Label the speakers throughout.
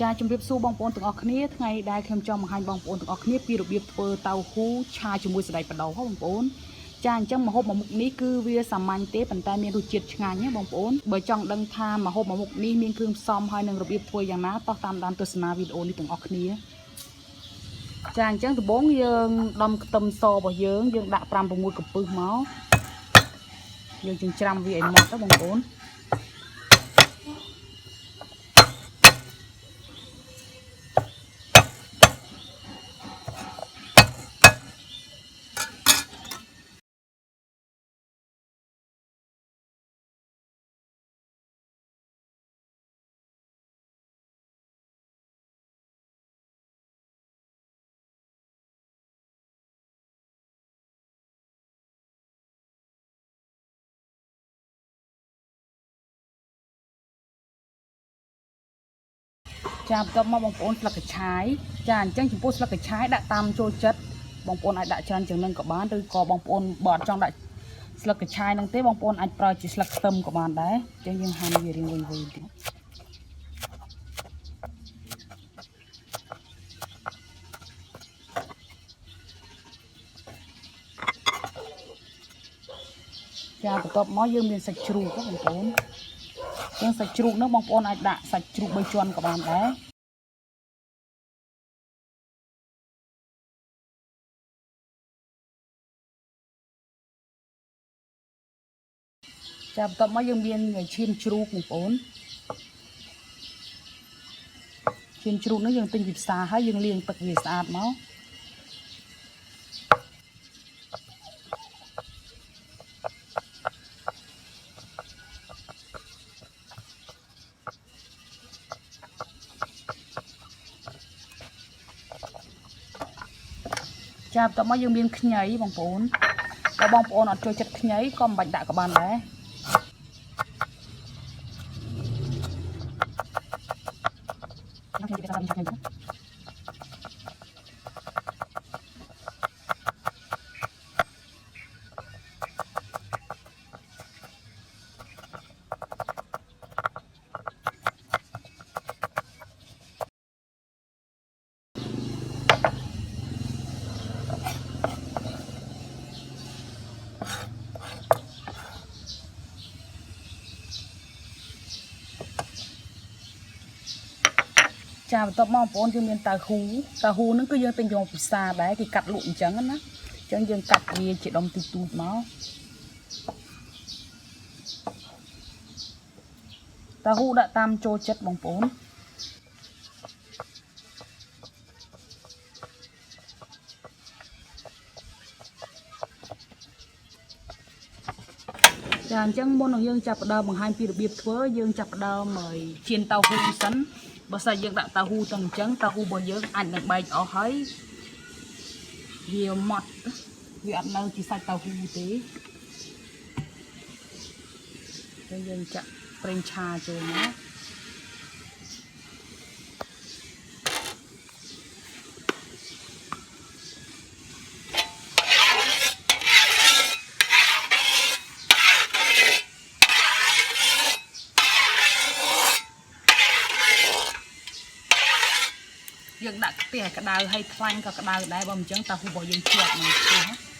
Speaker 1: ចាជំរាបសួរបងប្អូនទាំងអស់គ្នាថ្ងៃដែលខ្ញុំចង់បង្ហាញបងប្អូនទាំងអស់គ្នាពីរបៀបធ្វើតៅហ៊ូឆាជាមួយសណ្តែកបដោបងប្អូនចាអញ្ចឹងម្ហូបមួយមុខនេះគឺវាសាមញ្ញទេប៉ុន្តែមានរសជាតិឆ្ងាញ់ណាបងប្អូនបើចង់ដឹងថាម្ហូបមួយមុខនេះមានគ្រឿងផ្សំហើយនឹងរបៀបធ្វើយ៉ាងណាតោះតាមដានទស្សនាវីដេអូនេះទាំងអស់គ្នាចាអញ្ចឹងដំបូងយើងដំខ្ទឹមសរបស់យើងដាក់5 6កំពឹសមកយើងចិញ្ច្រាំវាឲ្យម៉ត់ទៅបងប្អូនចាបន្ទាប់មកបងប្អូនស្លឹកកញ្ឆាយចាអញ្ចឹងចំពោះស្លឹកកញ្ឆាយដាក់តាមចូលចិត្តបងប្អូនអាចដាក់ច្រើនជាងនឹងក៏បានឬក៏បងប្អូនបើអត់ចង់ដាក់ស្លឹកកញ្ឆាយហ្នឹងទេបងប្អូនអាចប្រើជាស្លឹកខ្ទឹមក៏បានដែរអញ្ចឹងយើងហាន់វារៀងវែងៗទៀតចាបន្ទាប់មកយើងមានសាច់ជ្រូកបងប្អូនអញ្ចឹងសាច់ជ្រូកហ្នឹងបងប្អូនអាចដាក់សាច់ជ្រូក3ជាន់ក៏បានដែរចាបន្ទាប់មកយើងមានឈាមជ្រូកបងប្អូនឈាមជ្រូកនេះយើងទិញពីផ្សារហើយយើងលាងទឹកវាស្អាតមកចាបន្ទាប់មកយើងមានខ្ញីបងប្អូនបើបងប្អូនអត់ចូលចិត្តខ្ញីក៏មិនបាច់ដាក់ក៏បានដែរចាបន្ទាប់មកបងប្អូនយើងមានតៅហ៊ូហ្នឹងគឺយើងទិញយកពីផ្សារដែរគេកាត់លក់អញ្ចឹងណាអញ្ចឹងយើងកាត់វាជាដុំទូចៗមកតៅហ៊ូដាក់តាមចូលចិត្តបងប្អូនចាអញ្ចឹងមុននឹងយើងចាប់ផ្ដើមបង្ហាញពីរបៀបធ្វើយើងចាប់ផ្ដើមឲ្យចៀនតៅហ៊ូសិនបើសិនយើងដាក់តៅហ៊ូទៅអញ្ចឹងតៅហ៊ូរបស់យើងអាចនឹងបែកអស់ហើយវាម៉ត់វាអត់នៅជាសាច់តៅហ៊ូទេហើយយើងចាក់ប្រេងឆាចូលមកយើងដាក់ខ្ទះក្តៅហើយខ្លាញ់ក៏ក្តៅដែរបើមិនអញ្ចឹងតៅហ៊ូរបស់យើងជាប់នឹងខ្ទះ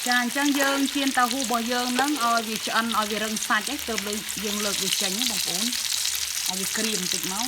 Speaker 1: ចាអញ្ចឹងយើងជៀនតៅហ៊ូរបស់យើងហ្នឹងឲ្យវាឆ្អិនឲ្យវារឹងសាច់ហ្នឹងទើបយើងលើកវាចេញណាបងប្អូនឲ្យវាក្រៀមបន្តិចមក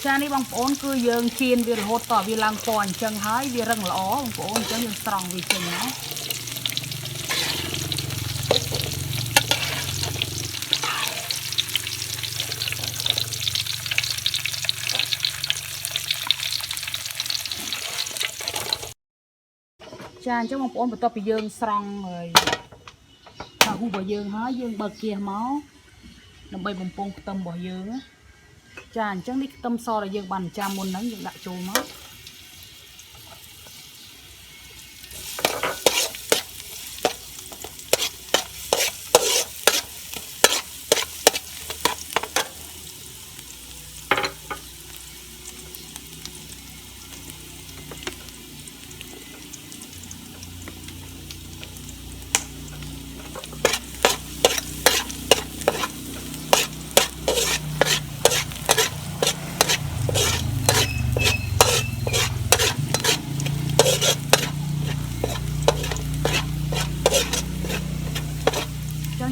Speaker 1: ចានេះបងប្អូនគឺយើងជៀនវារហូតតវាឡើងពណ៌អញ្ចឹងហើយវារឹងល្អបងប្អូនអញ្ចឹងយើងស្រង់វាចេញមកចាអញ្ចឹងបងប្អូនបន្ទាប់ពីយើងស្រង់ហើយតៅហ៊ូរបស់យើងហើយយើងបើកគាសមកដើម្បីបំពងខ្ទឹមរបស់យើង ចាអញ្ចឹងនេះខ្ទឹមសដែលយើងបានចាំមុនហ្នឹងយើងដាក់ចូលមក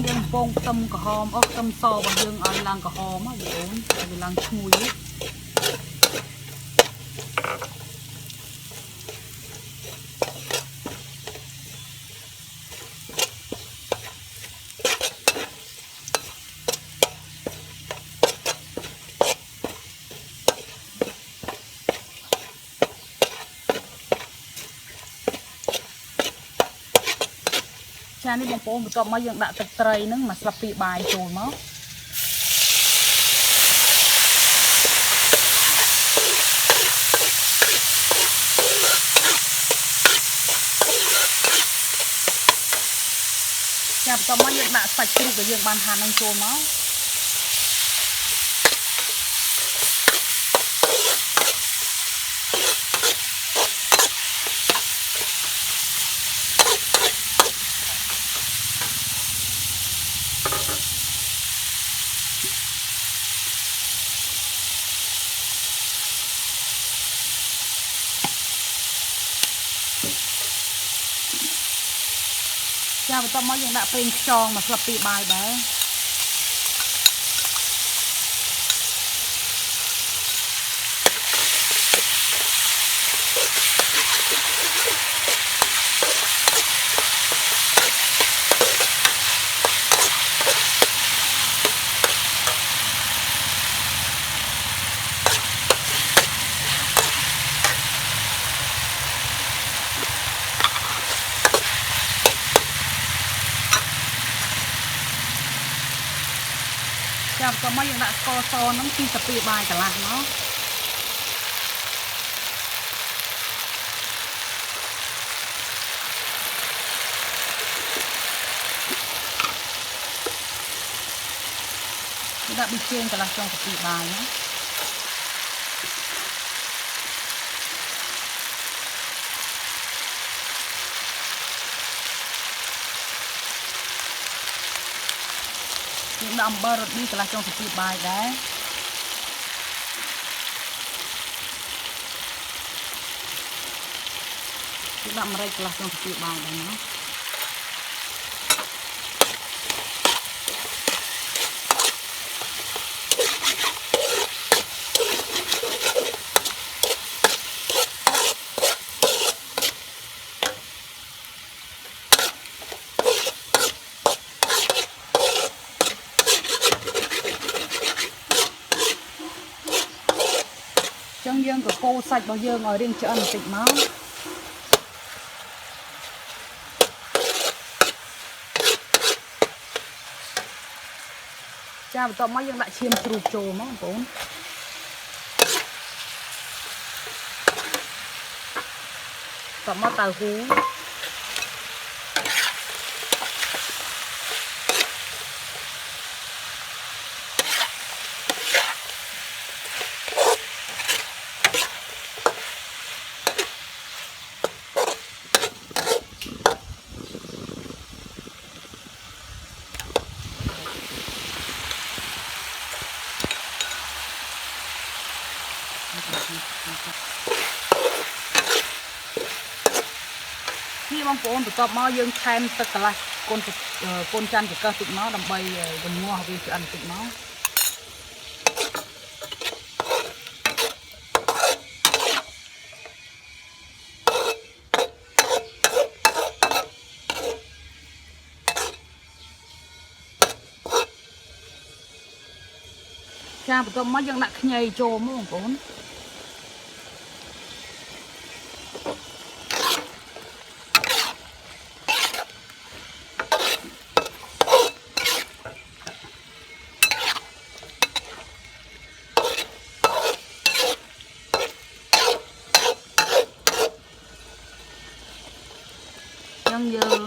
Speaker 1: យើងពងខ្ទឹមក្រហមខ្ទឹមសរបស់យើងឲ្យឡើងក្រហមបងប្អូនឲ្យវាឡើងឈ្ងុយចានេះបងប្អូនបន្ទាប់មកយើងដាក់ទឹកត្រីហ្នឹងមកស្លាបព្រាបាយចូលមកចាបន្ទាប់មកយើងដាក់សាច់ជ្រូកដែលយើងបានហាន់ហ្នឹងចូលមកចាបន្ទាប់មកយើងដាក់ប្រេងខ្យងមកស្លាបព្រាបាយដែរចាំបន្ទាប់មកយើងដាក់ស្ករសហ្នឹងពីស្លាបព្រាបាយកន្លះមកដាក់ប៊ីចេងកន្លះចុងស្លាបព្រាបាយណាយើងដាក់អំបិលរត់នេះកន្លះចុងស្លាបព្រាបាយដែរយើងដាក់ម្រេចកន្លះចុងស្លាបព្រាបាយដែរណាចឹងយើងក៏កូរសាច់របស់យើងឲ្យរាងឆ្អិនបន្តិចមកចាបន្ទាប់មកយើងដាក់ឈាមជ្រូកចូលមកបងប្អូនបន្ទាប់មកតៅហ៊ូនេះបងប្អូនបន្ទាប់មកយើងថែមទឹកកន្លះកូនចាន់ចង្កឹះតិចមកដើម្បីរងាស់វាឆ្អិនតិចមកចាបន្ទាប់មកយើងដាក់ខ្ញីចូលមកបងប្អូន งយើង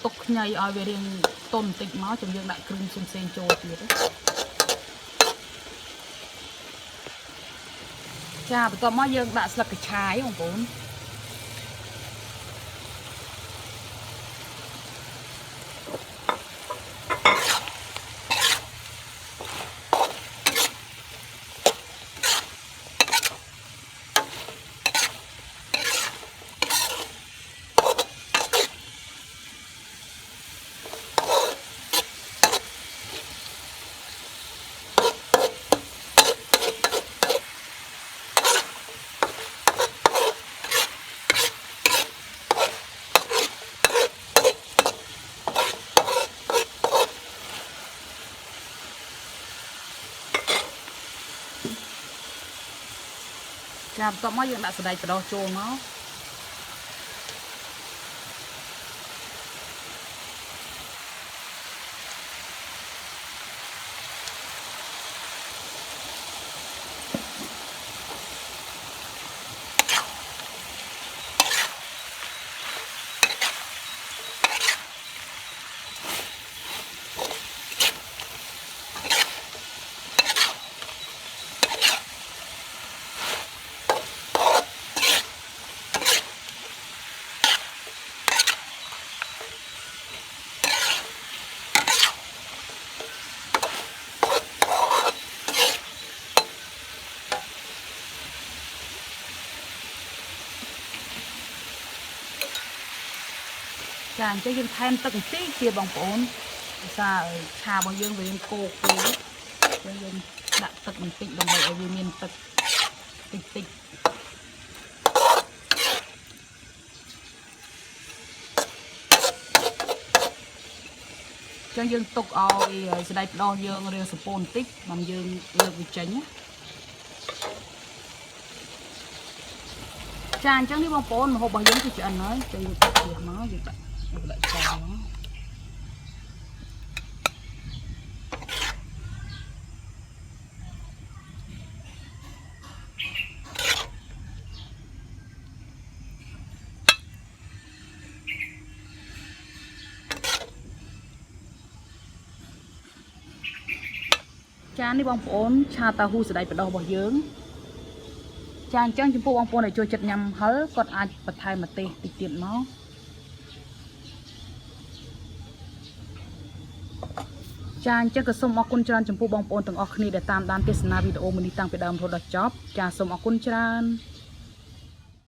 Speaker 1: ទុកខ្ញីឲ្យវារៀងទន់បន្តិចមកចាំយើងដាក់គ្រឿងផ្សេងៗចូលទៀតចាបន្ទាប់មកយើងដាក់ស្លឹកកញ្ឆាយបងប្អូនចាបន្ទាប់មកយើងដាក់សណ្តែកបដោះចូលមកចាអញ្ចឹងយើងថែមទឹកបន្តិចទៀតបងប្អូនភាសាឆារបស់យើងវារៀងគោកពេកអញ្ចឹងយើងដាក់ទឹកបន្តិចដើម្បីឲ្យវាមានទឹកតិចតិចអញ្ចឹងយើងទុកឲ្យសណ្តែកបដោះយើងរាងសម្ពូនបន្តិចបានយើងលើកវាចេញចាអញ្ចឹងនេះបងប្អូនម្ហូបរបស់យើងគឺឆ្អិនហើយអញ្ចឹងយើងទុកវាមកយើងដាក់ឆាមកចានេះបងប្អូនឆាតាហ៊ូសណ្តែកបដោះរបស់យើងចាអញ្ចឹងចំពោះបងប្អូនដែលចូលចិត្តញ៉ាំហឹរគាត់អាចបន្ថែមម្ទេសតិចទៀតមកចាអញ្ចឹងក៏សូមអរគុណច្រើនចំពោះបងប្អូនទាំងអស់គ្នាដែលតាមដានទស្សនាវីដេអូមួយនេះតាំងពីដើមរហូតដល់ចប់ចាសូមអរគុណច្រើន